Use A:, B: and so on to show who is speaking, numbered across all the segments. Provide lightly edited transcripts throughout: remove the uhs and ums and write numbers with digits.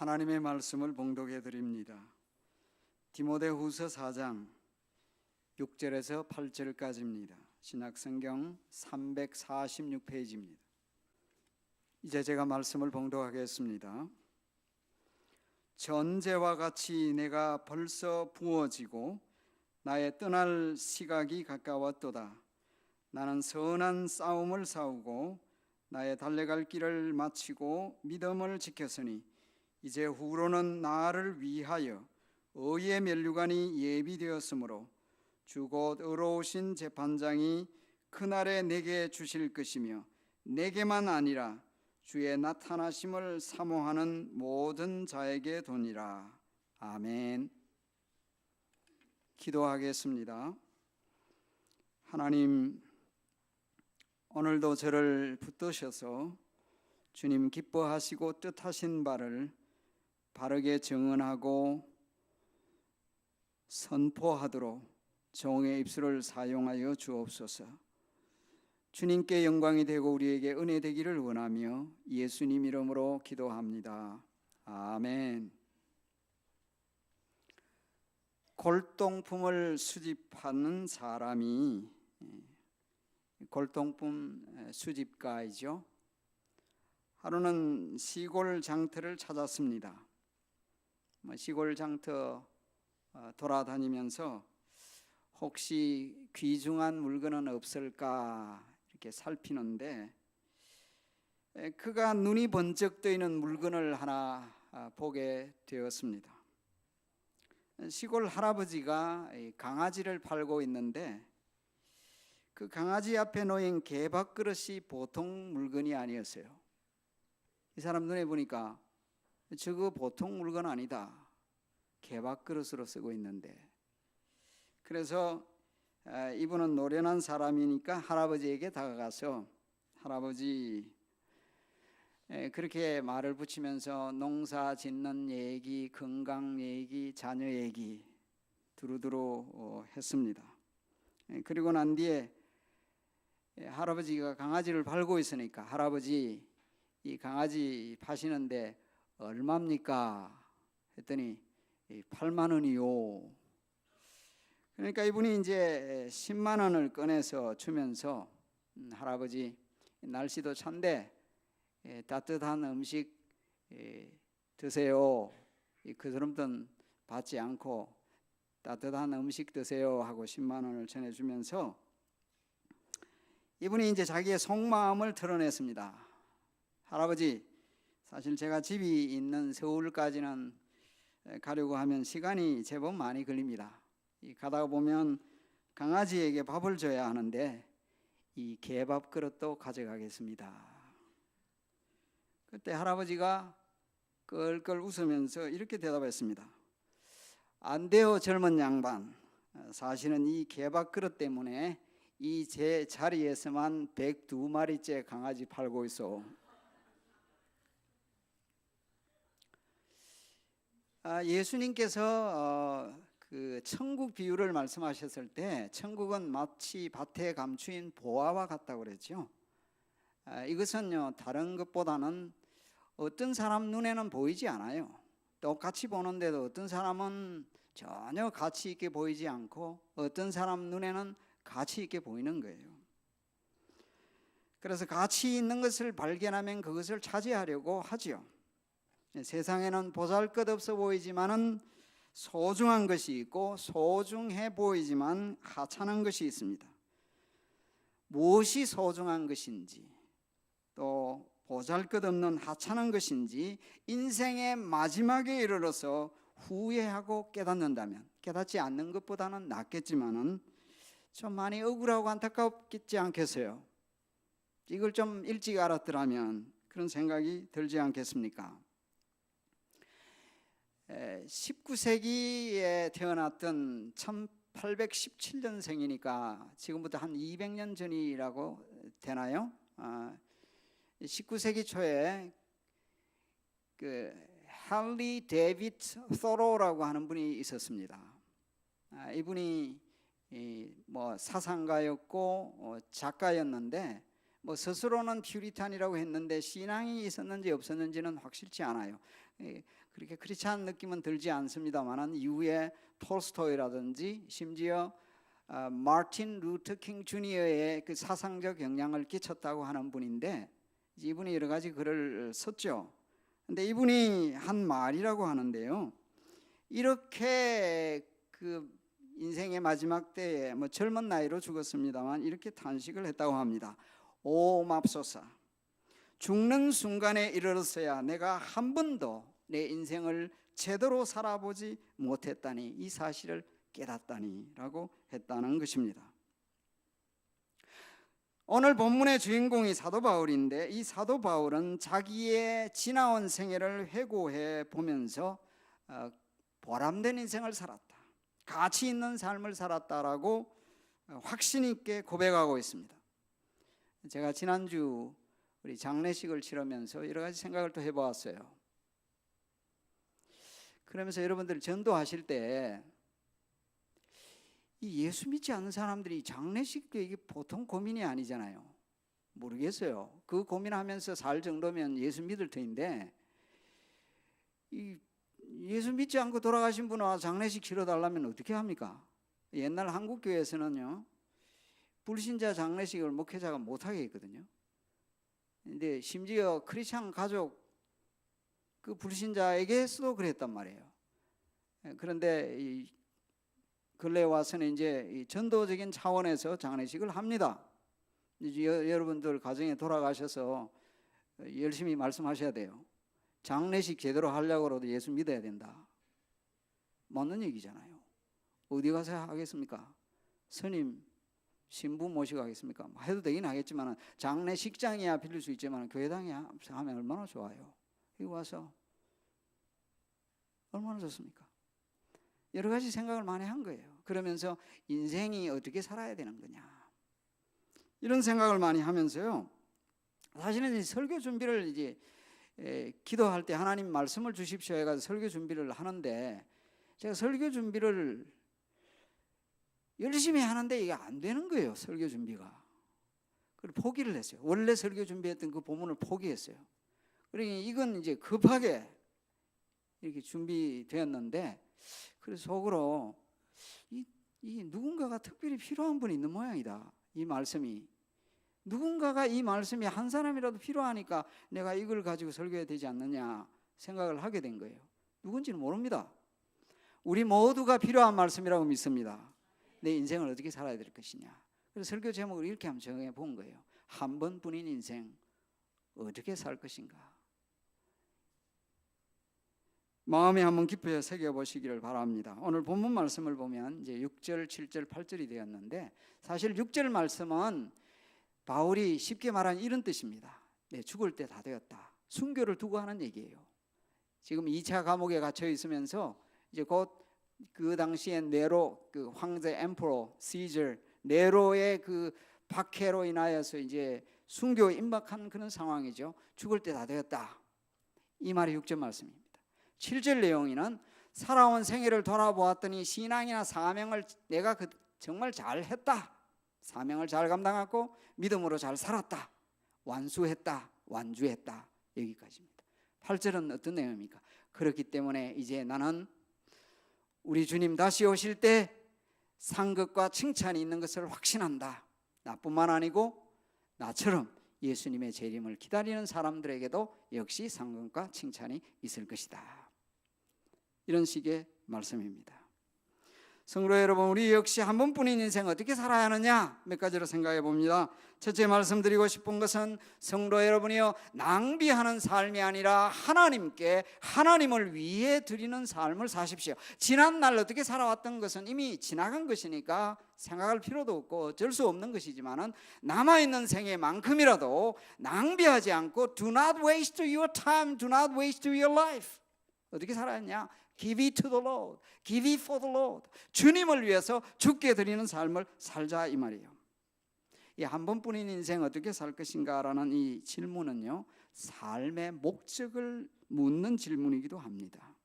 A: 하나님의 말씀을 봉독해 드립니다. 디모데후서 4장 6절에서 8절까지입니다. 신약성경 346페이지입니다. 이제 제가 말씀을 봉독하겠습니다. 전제와 같이 내가 벌써 부어지고 나의 떠날 시각이 가까웠도다. 나는 선한 싸움을 싸우고 나의 달려갈 길을 마치고 믿음을 지켰으니 이제 후로는 나를 위하여 의의 면류관이 예비되었으므로 주 곧 의로우신 재판장이 그날에 내게 주실 것이며 내게만 아니라 주의 나타나심을 사모하는 모든 자에게 도니라. 아멘. 기도하겠습니다. 하나님, 오늘도 저를 붙드셔서 주님 기뻐하시고 뜻하신 바를 바르게 증언하고 선포하도록 종의 입술을 사용하여 주옵소서. 주님께 영광이 되고 우리에게 은혜 되기를 원하며 예수님 이름으로 기도합니다. 아멘. 골동품을 수집하는 사람이 골동품 수집가이죠. 하루는 시골 장터를 찾았습니다. 시골 장터 돌아다니면서 혹시 귀중한 물건은 없을까 이렇게 살피는데 그가 눈이 번쩍 뜨이는 물건을 하나 보게 되었습니다. 시골 할아버지가 강아지를 팔고 있는데 그 강아지 앞에 놓인 개밥그릇이 보통 물건이 아니었어요. 이 사람 눈에 보니까 저거 보통 물건 아니다. 개밥그릇으로 쓰고 있는데, 그래서 이분은 노련한 사람이니까 할아버지에게 다가가서 할아버지, 그렇게 말을 붙이면서 농사 짓는 얘기, 건강 얘기, 자녀 얘기 두루두루 했습니다. 그리고 난 뒤에 할아버지가 강아지를 팔고 있으니까 할아버지, 이 강아지 파시는데 얼마입니까? 했더니 8만 원이요. 그러니까 이분이 이제 10만 원을 꺼내서 주면서 할아버지, 날씨도 찬데 따뜻한 음식 드세요. 그 돈 받지 않고 따뜻한 음식 드세요 하고 10만 원을 전해주면서 이분이 이제 자기의 속마음을 드러냈습니다. 할아버지, 사실 제가 집이 있는 서울까지는 가려고 하면 시간이 제법 많이 걸립니다. 가다가 보면 강아지에게 밥을 줘야 하는데 이 개밥 그릇도 가져가겠습니다. 그때 할아버지가 끌끌 웃으면서 이렇게 대답했습니다. 안 돼요, 젊은 양반. 사실은 이 개밥 그릇 때문에 이 제 자리에서만 102마리째 강아지 팔고 있어. 예수님께서 그 천국 비유를 말씀하셨을 때 천국은 마치 밭에 감추인 보화와 같다고 그랬죠. 이것은요, 다른 것보다는 어떤 사람 눈에는 보이지 않아요. 똑같이 보는데도 어떤 사람은 전혀 가치 있게 보이지 않고 어떤 사람 눈에는 가치 있게 보이는 거예요. 그래서 가치 있는 것을 발견하면 그것을 차지하려고 하죠. 세상에는 보잘것없어 보이지만은 소중한 것이 있고 소중해 보이지만 하찮은 것이 있습니다. 무엇이 소중한 것인지 또 보잘것없는 하찮은 것인지 인생의 마지막에 이르러서 후회하고 깨닫는다면, 깨닫지 않는 것보다는 낫겠지만은 좀 많이 억울하고 안타깝지 않겠어요? 이걸 좀 일찍 알았더라면 그런 생각이 들지 않겠습니까? 19세기에 태어났던 1817년생이니까 지금부터 한 200년 전이라고 되나요? 19세기 초에 그 할리 데이비드 소로라고 하는 분이 있었습니다. 이분이 뭐 사상가였고 작가였는데 뭐 스스로는 퓨리탄이라고 했는데 신앙이 있었는지 없었는지는 확실치 않아요. 그렇게 크리스찬 느낌은 들지 않습니다만은 이후에 톨스토이라든지 심지어 마틴 루터 킹 주니어의 그 사상적 영향을 끼쳤다고 하는 분인데 이분이 여러 가지 글을 썼죠. 근데 이분이 한 말이라고 하는데요. 이렇게 그 인생의 마지막 때에 뭐 젊은 나이로 죽었습니다만 이렇게 탄식을 했다고 합니다. 오 맙소사, 죽는 순간에 이르렀어야 내가 한 번도 내 인생을 제대로 살아보지 못했다니, 이 사실을 깨닫다니 라고 했다는 것입니다. 오늘 본문의 주인공이 사도 바울인데 이 사도 바울은 자기의 지나온 생애를 회고해 보면서 보람된 인생을 살았다, 가치 있는 삶을 살았다라고 확신 있게 고백하고 있습니다. 제가 지난주 우리 장례식을 치르면서 여러 가지 생각을 또 해보았어요. 그러면서 여러분들 전도하실 때 이 예수 믿지 않는 사람들이 장례식도 이게 보통 고민이 아니잖아요. 모르겠어요. 그 고민하면서 살 정도면 예수 믿을 터인데 이 예수 믿지 않고 돌아가신 분 와서 장례식 치러달라면 어떻게 합니까? 옛날 한국 교회에서는요, 불신자 장례식을 목회자가 못하게 했거든요. 근데 심지어 크리스찬 가족 그 불신자에게서도 그랬단 말이에요. 그런데 이 근래 와서는 이제 이 전도적인 차원에서 장례식을 합니다. 이제 여러분들 가정에 돌아가셔서 열심히 말씀하셔야 돼요. 장례식 제대로 하려고 해도 예수 믿어야 된다. 맞는 얘기잖아요. 어디 가서 하겠습니까? 스님, 신부 모시고 하겠습니까? 해도 되긴 하겠지만 장례식장이야 빌릴 수 있지만 교회당에 하면 얼마나 좋아요. 여기 와서 얼마나 좋습니까? 여러 가지 생각을 많이 한 거예요. 그러면서 인생이 어떻게 살아야 되는 거냐, 이런 생각을 많이 하면서요. 사실은 이 설교 준비를 이제 기도할 때 하나님 말씀을 주십시오 해가지고 설교 준비를 하는데 제가 설교 준비를 열심히 하는데 이게 안 되는 거예요. 설교 준비가. 그래서 포기를 했어요. 원래 설교 준비했던 그 본문을 포기했어요. 그러니까 이건 이제 급하게 이렇게 준비되었는데 그래서 속으로 이 누군가가 특별히 필요한 분이 있는 모양이다. 이 말씀이 누군가가 이 말씀이 한 사람이라도 필요하니까 내가 이걸 가지고 설교해야 되지 않느냐 생각을 하게 된 거예요. 누군지는 모릅니다. 우리 모두가 필요한 말씀이라고 믿습니다. 내 인생을 어떻게 살아야 될 것이냐. 그래서 설교 제목을 이렇게 한번 정해 본 거예요. 한 번뿐인 인생 어떻게 살 것인가. 마음에 한번 깊이 새겨보시기를 바랍니다. 오늘 본문 말씀을 보면 이제 6절, 7절, 8절이 되었는데 사실 6절 말씀은 바울이 쉽게 말하는 이런 뜻입니다. 네, 죽을 때 다 되었다. 순교를 두고 하는 얘기예요. 지금 2차 감옥에 갇혀 있으면서 이제 곧 그 당시에 네로, 그 황제 엠퍼러 시저 네로의 그 박해로 인하여서 이제 순교에 임박한 그런 상황이죠. 죽을 때 다 되었다. 이 말이 6절 말씀입니다. 7절 내용에는 살아온 생애를 돌아보았더니 신앙이나 사명을 내가 정말 잘했다. 사명을 잘 감당하고 믿음으로 잘 살았다. 완수했다. 완주했다. 여기까지입니다. 8절은 어떤 내용입니까? 그렇기 때문에 이제 나는 우리 주님 다시 오실 때 상급과 칭찬이 있는 것을 확신한다. 나뿐만 아니고 나처럼 예수님의 재림을 기다리는 사람들에게도 역시 상급과 칭찬이 있을 것이다. 이런 식의 말씀입니다. 성도 여러분, 우리 역시 한 번뿐인 인생 어떻게 살아야 하느냐 몇 가지로 생각해 봅니다. 첫째 말씀드리고 싶은 것은 성도 여러분이요, 낭비하는 삶이 아니라 하나님께 하나님을 위해 드리는 삶을 사십시오. 지난 날 어떻게 살아왔던 것은 이미 지나간 것이니까 생각할 필요도 없고 어쩔 수 없는 것이지만 남아있는 생애만큼이라도 낭비하지 않고 Do not waste your time, do not waste your life. 어떻게 살았냐? Give it to the Lord, give it for the Lord. 주님을 위해서 죽게 드리는 삶을 살자 이 말이에요. 이 한 번뿐인 인생 어떻게 살 것인가라는 이 질문은요, 삶의 목적을 묻는 질문이기도 합니다.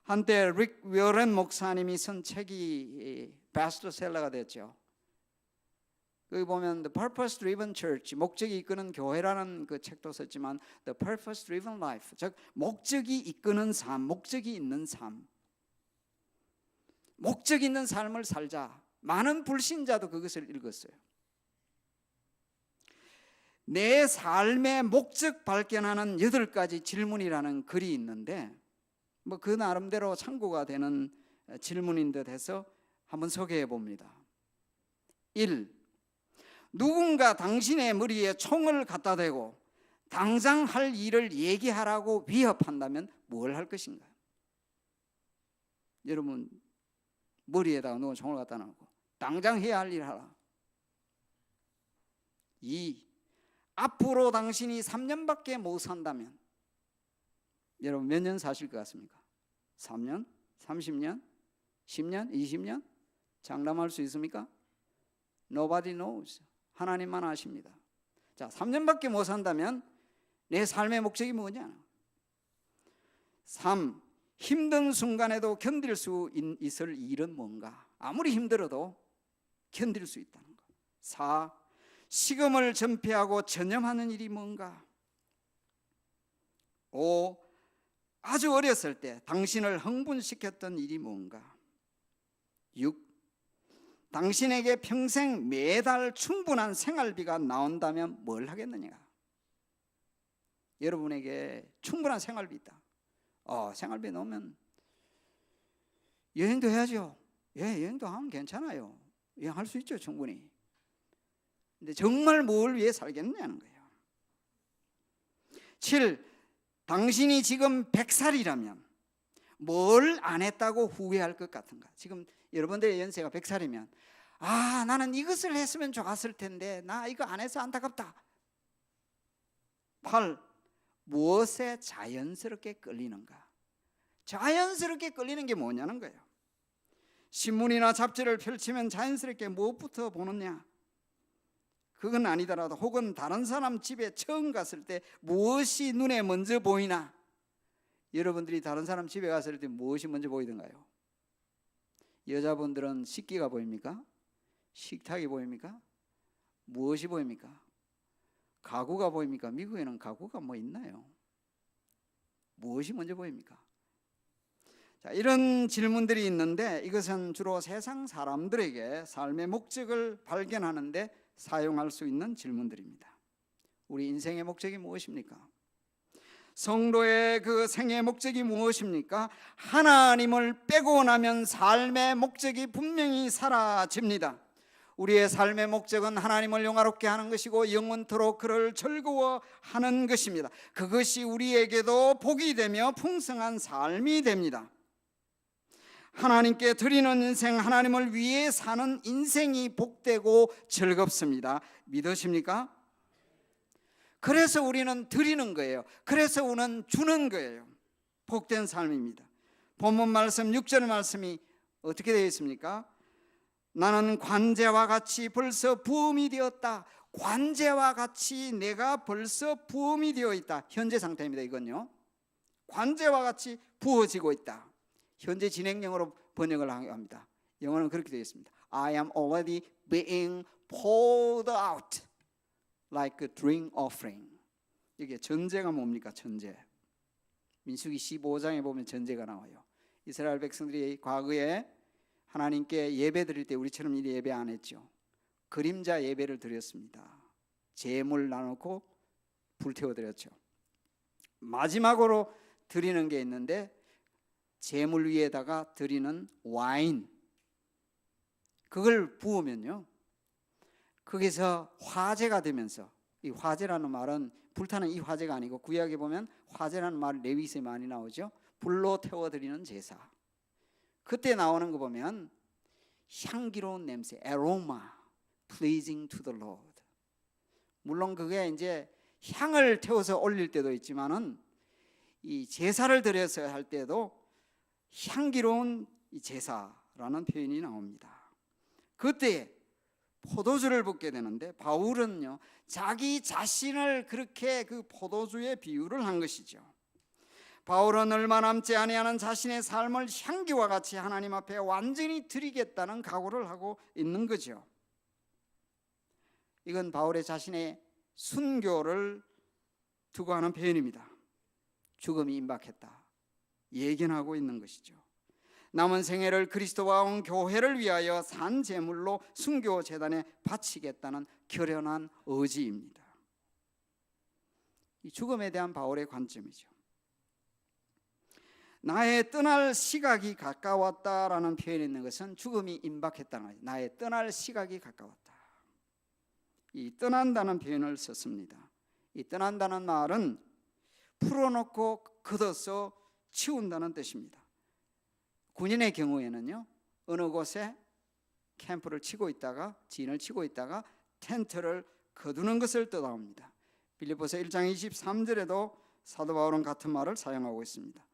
A: 한때 릭 웨어렌 목사님이 쓴 책이 베스트셀러가 됐죠. 거기 보면 The Purpose Driven Church, 목적이 이끄는 교회라는 그 책도 썼지만 The Purpose Driven Life, 즉 목적이 이끄는 삶, 목적이 있는 삶, 목적 있는 삶을 살자. 많은 불신자도 그것을 읽었어요. 내 삶의 목적 발견하는 8가지 질문이라는 글이 있는데 뭐 그 나름대로 참고가 되는 질문인 듯 해서 한번 소개해 봅니다. 1. 누군가 당신의 머리에 총을 갖다 대고 당장 할 일을 얘기하라고 위협한다면 뭘 할 것인가? 여러분 머리에다가 누가 총을 갖다 놓고 당장 해야 할 일 하라. 2. 앞으로 당신이 3년밖에 못 산다면 여러분 몇 년 사실 것 같습니까? 3년? 30년? 10년? 20년? 장담할 수 있습니까? Nobody knows. 하나님만 아십니다. 자, 3년밖에 못 산다면 내 삶의 목적이 뭐냐? 3. 힘든 순간에도 견딜 수 있을 일은 뭔가? 아무리 힘들어도 견딜 수 있다는 것. 4. 식음을 전폐하고 전념하는 일이 뭔가? 5. 아주 어렸을 때 당신을 흥분시켰던 일이 뭔가? 6. 당신에게 평생 매달 충분한 생활비가 나온다면 뭘 하겠느냐? 여러분에게 충분한 생활비 있다. 생활비 나오면 여행도 해야죠. 여행도 하면 괜찮아요. 여행할 수 있죠, 충분히. 근데 정말 뭘 위해 살겠느냐는 거예요. 7. 당신이 지금 100살이라면 뭘 안 했다고 후회할 것 같은가? 지금 여러분들의 연세가 100살이면 나는 이것을 했으면 좋았을 텐데 나 이거 안 해서 안타깝다. 8. 무엇에 자연스럽게 끌리는가? 자연스럽게 끌리는 게 뭐냐는 거예요. 신문이나 잡지를 펼치면 자연스럽게 무엇부터 보느냐? 그건 아니더라도 혹은 다른 사람 집에 처음 갔을 때 무엇이 눈에 먼저 보이나? 여러분들이 다른 사람 집에 갔을 때 무엇이 먼저 보이던가요? 여자분들은 식기가 보입니까? 식탁이 보입니까? 무엇이 보입니까? 가구가 보입니까? 미국에는 가구가 뭐 있나요? 무엇이 먼저 보입니까? 자, 이런 질문들이 있는데 이것은 주로 세상 사람들에게 삶의 목적을 발견하는 데 사용할 수 있는 질문들입니다. 우리 인생의 목적이 무엇입니까? 성도의 그 생의 목적이 무엇입니까? 하나님을 빼고 나면 삶의 목적이 분명히 사라집니다. 우리의 삶의 목적은 하나님을 영화롭게 하는 것이고 영원토록 그를 즐거워하는 것입니다. 그것이 우리에게도 복이 되며 풍성한 삶이 됩니다. 하나님께 드리는 인생, 하나님을 위해 사는 인생이 복되고 즐겁습니다. 믿으십니까? 그래서 우리는 드리는 거예요. 그래서 우리는 주는 거예요. 복된 삶입니다. 본문 말씀 6절 말씀이 어떻게 되어 있습니까? 나는 관제와 같이 벌써 부음이 되었다. 관제와 같이 내가 벌써 부음이 되어 있다. 현재 상태입니다. 이건요. 관제와 같이 부어지고 있다. 현재 진행형으로 번역을 합니다. 영어는 그렇게 되어 있습니다. I am already being poured out like a drink offering. 이게 전제가 뭡니까? 전제. 민수기 15장에 보면 전제가 나와요. 이스라엘 백성들이 과거에 하나님께 예배 드릴 때 우리처럼 이 예배 안 했죠. 그림자 예배를 드렸습니다. 제물 나누고 불태워 드렸죠. 마지막으로 드리는 게 있는데 제물 위에다가 드리는 와인, 그걸 부으면요 거기서 화제가 되면서, 이 화제라는 말은 불타는 이 화제가 아니고 구약에 보면 화제라는 말 레위기서에 많이 나오죠. 불로 태워드리는 제사. 그때 나오는 거 보면 향기로운 냄새, aroma, pleasing to the Lord. 물론 그게 이제 향을 태워서 올릴 때도 있지만은 이 제사를 드려서 할 때도 향기로운 이 제사라는 표현이 나옵니다. 그때 포도주를 붓게 되는데 바울은요 자기 자신을 그렇게 그 포도주에 비유를 한 것이죠. 바울은 얼마 남지 아니하는 자신의 삶을 향기와 같이 하나님 앞에 완전히 드리겠다는 각오를 하고 있는 거죠. 이건 바울의 자신의 순교를 두고 하는 표현입니다. 죽음이 임박했다 예견하고 있는 것이죠. 남은 생애를 그리스도와 온 교회를 위하여 산 제물로 순교 제단에 바치겠다는 결연한 의지입니다. 이 죽음에 대한 바울의 관점이죠. 나의 떠날 시각이 가까웠다라는 표현이 있는 것은 죽음이 임박했다는 거예요. 나의 떠날 시각이 가까웠다. 이 떠난다는 표현을 썼습니다. 이 떠난다는 말은 풀어놓고 걷어서 치운다는 뜻입니다. 군인의 경우에는요, 어느 곳에 캠프를 치고 있다가 진을 치고 있다가 텐트를 거두는 것을 뜻합니다. 빌립보서 1장 23절에도 사도 바울은 같은 말을 사용하고 있습니다.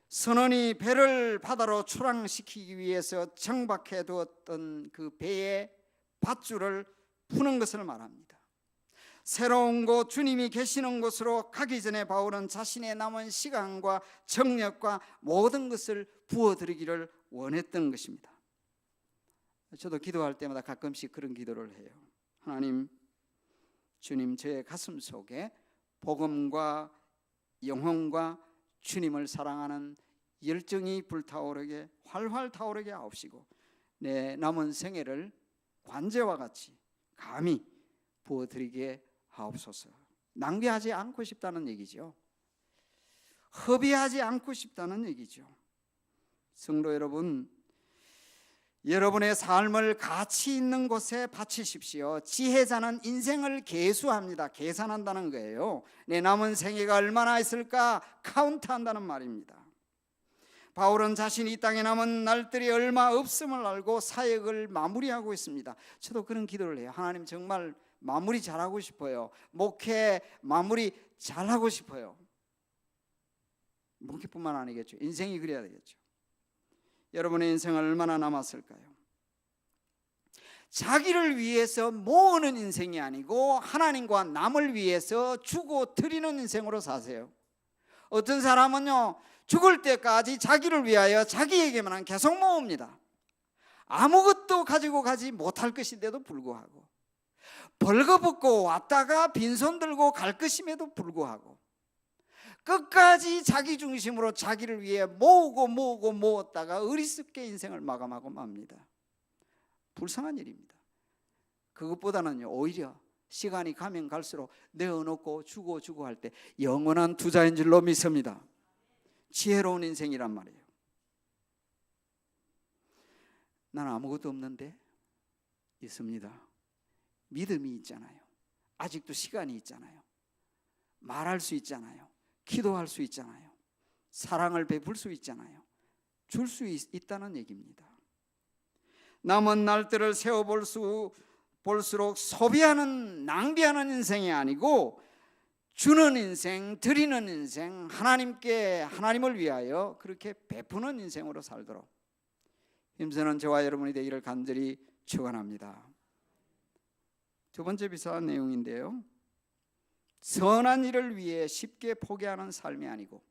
A: 선원이 배를 바다로 출항시키기 위해서 정박해 두었던 그 배의 밧줄을 푸는 것을 말합니다. 새로운 곳, 주님이 계시는 곳으로 가기 전에 바울은 자신의 남은 시간과 정력과 모든 것을 부어드리기를 원했던 것입니다. 저도 기도할 때마다 가끔씩 그런 기도를 해요. 하나님, 주님, 저의 가슴 속에 복음과 영혼과 주님을 사랑하는 열정이 불타오르게 활활 타오르게 하옵시고 내 남은 생애를 관제와 같이 감히 부어드리게 하옵소서. 낭비하지 않고 싶다는 얘기죠. 허비하지 않고 싶다는 얘기죠. 성도 여러분, 여러분의 삶을 가치 있는 곳에 바치십시오. 지혜자는 인생을 계수합니다. 계산한다는 거예요. 내 남은 생애가 얼마나 있을까 카운트한다는 말입니다. 바울은 자신이 이 땅에 남은 날들이 얼마 없음을 알고 사역을 마무리하고 있습니다. 저도 그런 기도를 해요. 하나님, 정말 마무리 잘하고 싶어요. 목회 마무리 잘하고 싶어요. 목회뿐만 아니겠죠. 인생이 그래야 되겠죠. 여러분의 인생은 얼마나 남았을까요? 자기를 위해서 모으는 인생이 아니고 하나님과 남을 위해서 주고 드리는 인생으로 사세요. 어떤 사람은요, 죽을 때까지 자기를 위하여 자기에게만 계속 모읍니다. 아무것도 가지고 가지 못할 것인데도 불구하고, 벌거벗고 왔다가 빈손 들고 갈 것임에도 불구하고 끝까지 자기 중심으로 자기를 위해 모았다가 어리석게 인생을 마감하고 맙니다. 불쌍한 일입니다. 그것보다는요, 오히려 시간이 가면 갈수록 내어놓고 주고 할 때 영원한 투자인 줄로 믿습니다. 지혜로운 인생이란 말이에요. 나는 아무것도 없는데 있습니다. 믿음이 있잖아요. 아직도 시간이 있잖아요. 말할 수 있잖아요. 기도할 수 있잖아요. 사랑을 베풀 수 있잖아요. 줄 수 있다는 얘기입니다. 남은 날들을 볼수록 소비하는, 낭비하는 인생이 아니고 주는 인생, 드리는 인생, 하나님을 위하여 그렇게 베푸는 인생으로 살도록 힘쓰는 저와 여러분이 되기를 간절히 축원합니다. 두 번째 비슷한 내용인데요, 선한 일을 위해 쉽게 포기하는 삶이 아니고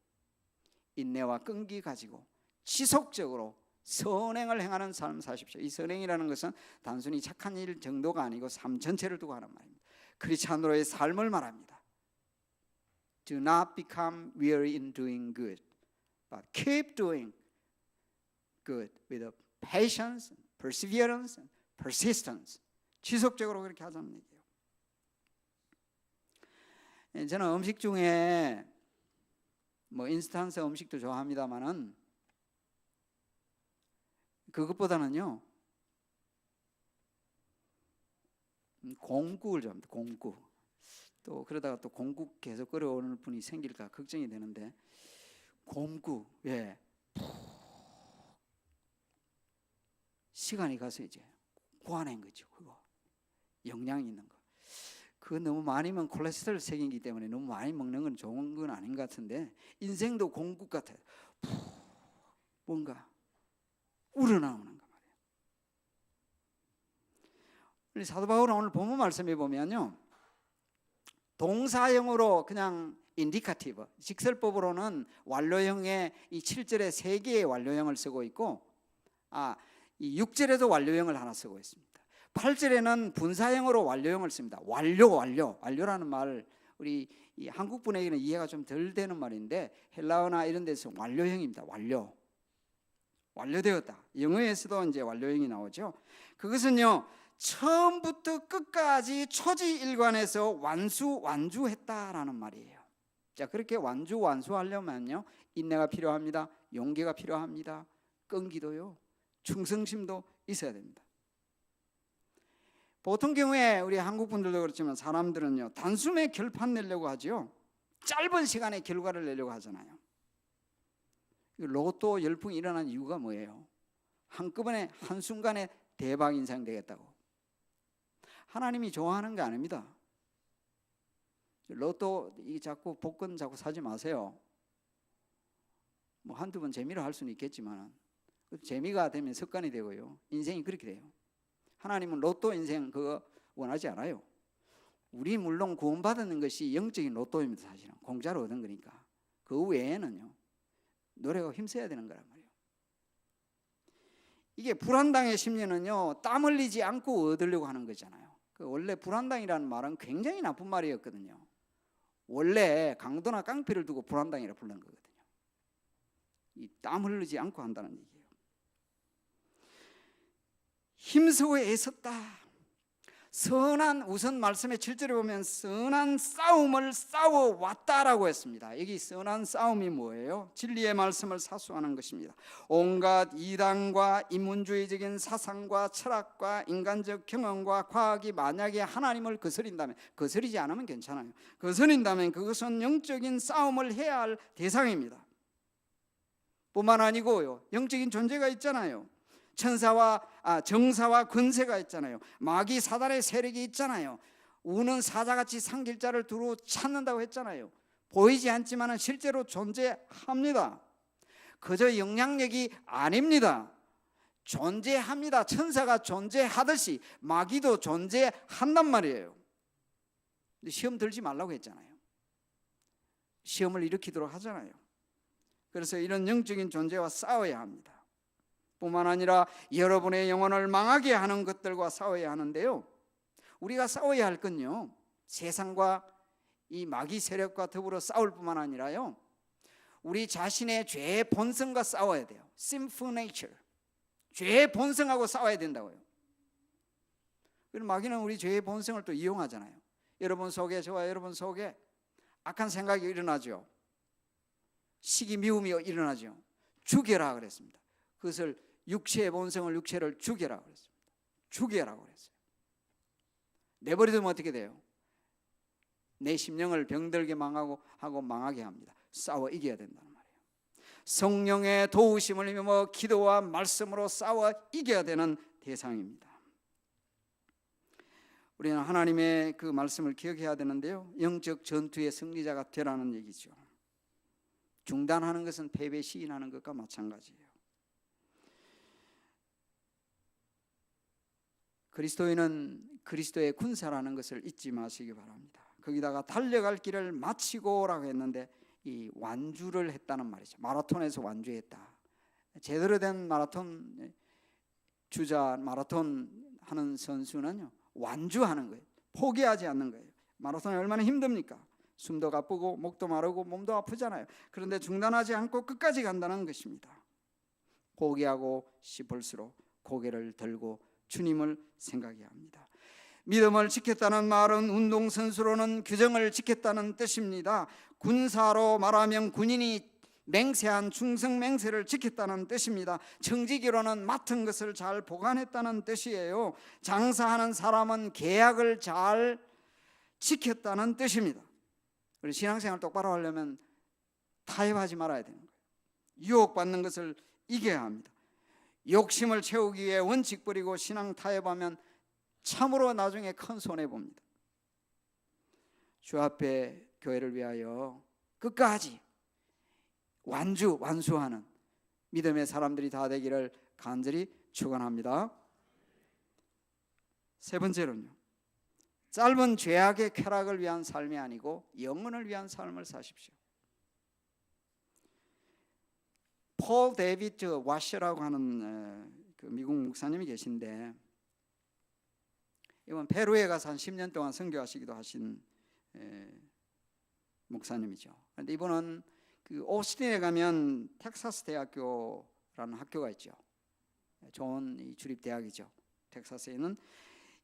A: 인내와 끈기 가지고 지속적으로 선행을 행하는 삶 사십시오. 이 선행이라는 것은 단순히 착한 일 정도가 아니고 삶 전체를 두고 하는 말입니다. 크리스찬으로의 삶을 말합니다. Do not become weary in doing good, but keep doing good with patience, perseverance, and persistence. 지속적으로 그렇게 하자는 얘기예요. 저는 음식 중에 인스턴트 음식도 좋아합니다만은 그것보다는요, 공국을 좋아합니다. 공국. 또 그러다가 또 공국 계속 끓여오는 분이 생길까 걱정이 되는데, 공국, 예, 시간이 가서 이제 구워낸 거죠. 그거 영양 있는 거. 그거 너무 많이면 콜레스테롤 생기기 때문에 너무 많이 먹는 건 좋은 건 아닌 것 같은데, 인생도 공국 같아요. 뭔가 우러나오는 거 말이에요. 우리 사도 바울은 오늘 본문 말씀에 보면요, 동사형으로 그냥 인디카티브, 직설법으로는 완료형의 이 7절에 3개의 완료형을 쓰고 있고, 이 6절에도 완료형을 하나 쓰고 있습니다. 8절에는 분사형으로 완료형을 씁니다. 완료라는 말 우리 이 한국 분에게는 이해가 좀 덜 되는 말인데 헬라어나 이런 데서 완료형입니다. 완료되었다. 영어에서도 이제 완료형이 나오죠. 그것은요, 처음부터 끝까지 초지일관에서 완주했다라는 말이에요. 자, 그렇게 완수하려면요, 인내가 필요합니다. 용기가 필요합니다. 끈기도요, 충성심도 있어야 됩니다. 보통 경우에 우리 한국 분들도 그렇지만 사람들은요, 단숨에 결판 내려고 하죠. 짧은 시간에 결과를 내려고 하잖아요. 로또 열풍이 일어난 이유가 뭐예요? 한꺼번에 한순간에 대박 인상 되겠다고. 하나님이 좋아하는 게 아닙니다. 로또 자꾸 복권 자꾸 사지 마세요. 뭐 한두 번 재미로 할 수는 있겠지만 재미가 되면 습관이 되고요, 인생이 그렇게 돼요. 하나님은 로또 인생 그거 원하지 않아요. 우리 물론 구원받는 것이 영적인 로또입니다. 사실은 공짜로 얻은 거니까. 그 외에는요, 노력하고 힘써야 되는 거란 말이에요. 이게 불안당의 심리는요, 땀 흘리지 않고 얻으려고 하는 거잖아요. 원래 불안당이라는 말은 굉장히 나쁜 말이었거든요. 원래 강도나 깡패를 두고 불안당이라 부르는 거거든요. 이 땀 흘리지 않고 한다는 얘기예요. 힘쓰고 애썼다. 우선 말씀의 7절에 보면 선한 싸움을 싸워왔다라고 했습니다. 여기 선한 싸움이 뭐예요? 진리의 말씀을 사수하는 것입니다. 온갖 이단과 인문주의적인 사상과 철학과 인간적 경험과 과학이 만약에 하나님을 거스리지 않으면 괜찮아요. 거스린다면 그것은 영적인 싸움을 해야 할 대상입니다. 뿐만 아니고요, 영적인 존재가 있잖아요. 정사와 권세가 있잖아요. 마귀 사단의 세력이 있잖아요. 우는 사자같이 상길자를 두루 찾는다고 했잖아요. 보이지 않지만 실제로 존재합니다. 그저 영향력이 아닙니다. 존재합니다. 천사가 존재하듯이 마귀도 존재한단 말이에요. 근데 시험 들지 말라고 했잖아요. 시험을 일으키도록 하잖아요. 그래서 이런 영적인 존재와 싸워야 합니다. 뿐만 아니라 여러분의 영혼을 망하게 하는 것들과 싸워야 하는데요, 우리가 싸워야 할 건요, 세상과 이 마귀 세력과 더불어 싸울 뿐만 아니라요, 우리 자신의 죄의 본성과 싸워야 돼요. sinful nature, 죄의 본성하고 싸워야 된다고요. 그럼 마귀는 우리 죄의 본성을 또 이용하잖아요. 여러분 속에, 저와 여러분 속에 악한 생각이 일어나죠. 시기 미움이 일어나죠. 죽여라 그랬습니다. 그것을 육체의 본성을, 육체를 죽여라 그랬습니다. 죽여라고 그랬어요. 내버려두면 어떻게 돼요? 내 심령을 병들게 망하게 합니다. 싸워 이겨야 된다는 말이에요. 성령의 도우심을 힘입어 기도와 말씀으로 싸워 이겨야 되는 대상입니다. 우리는 하나님의 그 말씀을 기억해야 되는데요, 영적 전투의 승리자가 되라는 얘기죠. 중단하는 것은 패배 시인하는 것과 마찬가지예요. 그리스도인은 그리스도의 군사라는 것을 잊지 마시기 바랍니다. 거기다가 달려갈 길을 마치고라고 했는데 이 완주를 했다는 말이죠. 마라톤에서 완주했다. 제대로 된 마라톤 하는 선수는요, 완주하는 거예요. 포기하지 않는 거예요. 마라톤이 얼마나 힘듭니까? 숨도 가쁘고 목도 마르고 몸도 아프잖아요. 그런데 중단하지 않고 끝까지 간다는 것입니다. 포기하고 싶을수록 고개를 들고 주님을 생각해야 합니다. 믿음을 지켰다는 말은 운동선수로는 규정을 지켰다는 뜻입니다. 군사로 말하면 군인이 맹세한 충성 맹세를 지켰다는 뜻입니다. 청지기로는 맡은 것을 잘 보관했다는 뜻이에요. 장사하는 사람은 계약을 잘 지켰다는 뜻입니다. 우리 신앙생활 똑바로 하려면 타협하지 말아야 되는 거예요. 유혹받는 것을 이겨야 합니다. 욕심을 채우기 위해 원칙 버리고 신앙 타협하면 참으로 나중에 큰 손해봅니다. 주 앞에 교회를 위하여 끝까지 완수하는 믿음의 사람들이 다 되기를 간절히 축원합니다. 세 번째로는요, 짧은 죄악의 쾌락을 위한 삶이 아니고 영혼을 위한 삶을 사십시오. 폴 데이비드 와셔라고 하는 그 미국 목사님이 계신데, 이번 페루에 가서 한 10년 동안 선교하시기도 하신 목사님이죠. 그런데 이분은 그 오스틴에 가면 텍사스 대학교라는 학교가 있죠. 좋은 주립 대학이죠. 텍사스에 있는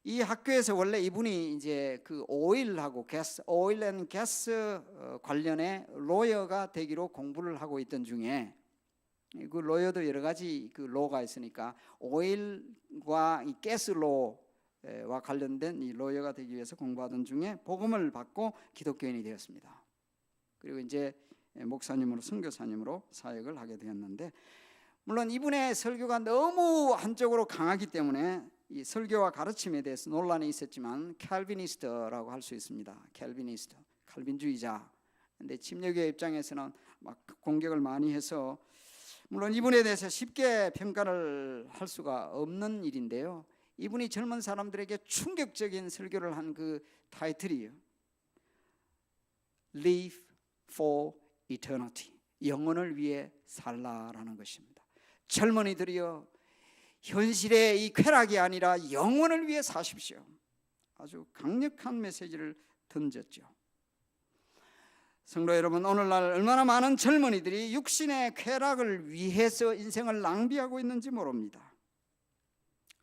A: 이 학교에서 원래 이분이 이제 그 오일하고 가스, 오일 앤 가스 관련의 로여가 되기로 공부를 하고 있던 중에 그 로여도 여러 가지 그 로가 있으니까 오일과 이 가스 로와 관련된 이 로여가 되기 위해서 공부하던 중에 복음을 받고 기독교인이 되었습니다. 그리고 이제 목사님으로 선교사님으로 사역을 하게 되었는데, 물론 이분의 설교가 너무 한쪽으로 강하기 때문에 이 설교와 가르침에 대해서 논란이 있었지만 칼비니스트라고 할 수 있습니다. 칼비니스트, 칼빈주의자. 근데 침례교회 입장에서는 막 공격을 많이 해서 물론 이분에 대해서 쉽게 평가를 할 수가 없는 일인데요. 이분이 젊은 사람들에게 충격적인 설교를 한 그 타이틀이에요. Live for Eternity. 영혼을 위해 살라라는 것입니다. 젊은이들이여, 현실의 이 쾌락이 아니라 영혼을 위해 사십시오. 아주 강력한 메시지를 던졌죠. 성도 여러분, 오늘날 얼마나 많은 젊은이들이 육신의 쾌락을 위해서 인생을 낭비하고 있는지 모릅니다.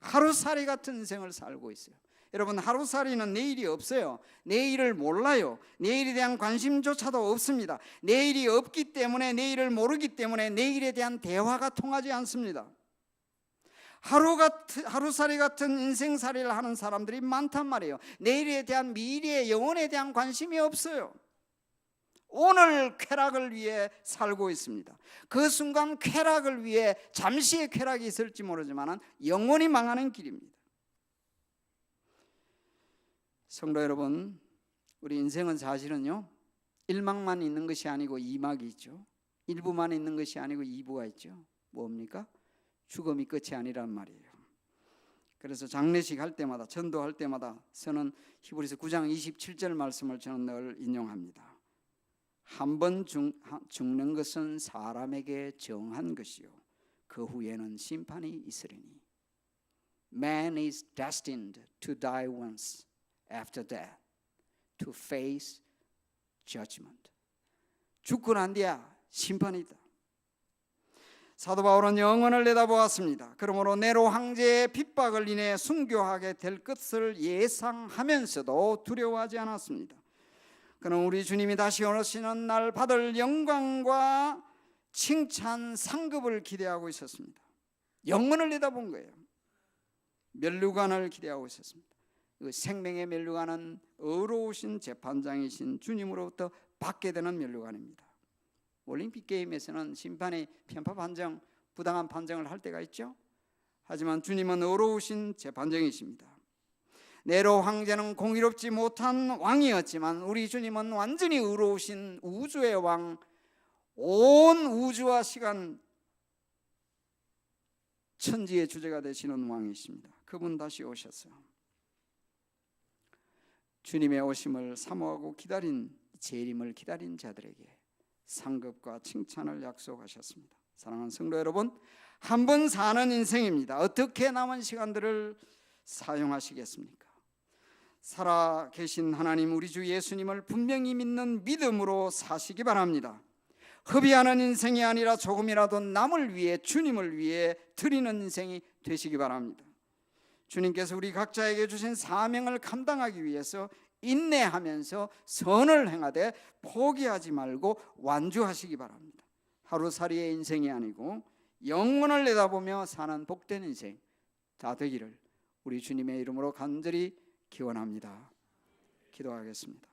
A: 하루살이 같은 인생을 살고 있어요. 여러분, 하루살이는 내일이 없어요. 내일을 몰라요. 내일에 대한 관심조차도 없습니다. 내일이 없기 때문에, 내일을 모르기 때문에 내일에 대한 대화가 통하지 않습니다. 하루살이 같은 인생살이를 하는 사람들이 많단 말이에요. 내일에 대한, 미래의 영혼에 대한 관심이 없어요. 오늘 쾌락을 위해 살고 있습니다. 그 순간 쾌락을 위해 잠시의 쾌락이 있을지 모르지만 영원히 망하는 길입니다. 성도 여러분, 우리 인생은 사실은요, 1막만 있는 것이 아니고 2막이 있죠. 1부만 있는 것이 아니고 2부가 있죠. 뭡니까? 죽음이 끝이 아니란 말이에요. 그래서 장례식 할 때마다, 전도할 때마다 저는 히브리서 9장 27절 말씀을 저는 늘 인용합니다. 한 번 죽는 것은 사람에게 정한 것이요, 그 후에는 심판이 있으리니. Man is destined to die once. After that, to face judgment. 죽고 난 뒤야 심판이다. 사도 바울은 영원을 내다보았습니다. 그러므로 네로 황제의 핍박을 인해 순교하게 될 것을 예상하면서도 두려워하지 않았습니다. 그는 우리 주님이 다시 오시는 날 받을 영광과 칭찬, 상급을 기대하고 있었습니다. 영원을 내다본 거예요. 면류관을 기대하고 있었습니다. 그 생명의 면류관은 의로우신 재판장이신 주님으로부터 받게 되는 면류관입니다. 올림픽 게임에서는 심판이 편파 판정, 부당한 판정을 할 때가 있죠. 하지만 주님은 의로우신 재판장이십니다. 네로 황제는 공의롭지 못한 왕이었지만 우리 주님은 완전히 의로우신 우주의 왕, 온 우주와 시간, 천지의 주제가 되시는 왕이십니다. 그분 다시 오셨어요. 주님의 오심을 사모하고 기다린, 재림을 기다린 자들에게 상급과 칭찬을 약속하셨습니다. 사랑하는 성도 여러분, 한 번 사는 인생입니다. 어떻게 남은 시간들을 사용하시겠습니까? 살아계신 하나님, 우리 주 예수님을 분명히 믿는 믿음으로 사시기 바랍니다. 허비하는 인생이 아니라 조금이라도 남을 위해, 주님을 위해 드리는 인생이 되시기 바랍니다. 주님께서 우리 각자에게 주신 사명을 감당하기 위해서 인내하면서 선을 행하되 포기하지 말고 완주하시기 바랍니다. 하루살이의 인생이 아니고 영원을 내다보며 사는 복된 인생 다 되기를 우리 주님의 이름으로 간절히 기원합니다. 기도하겠습니다.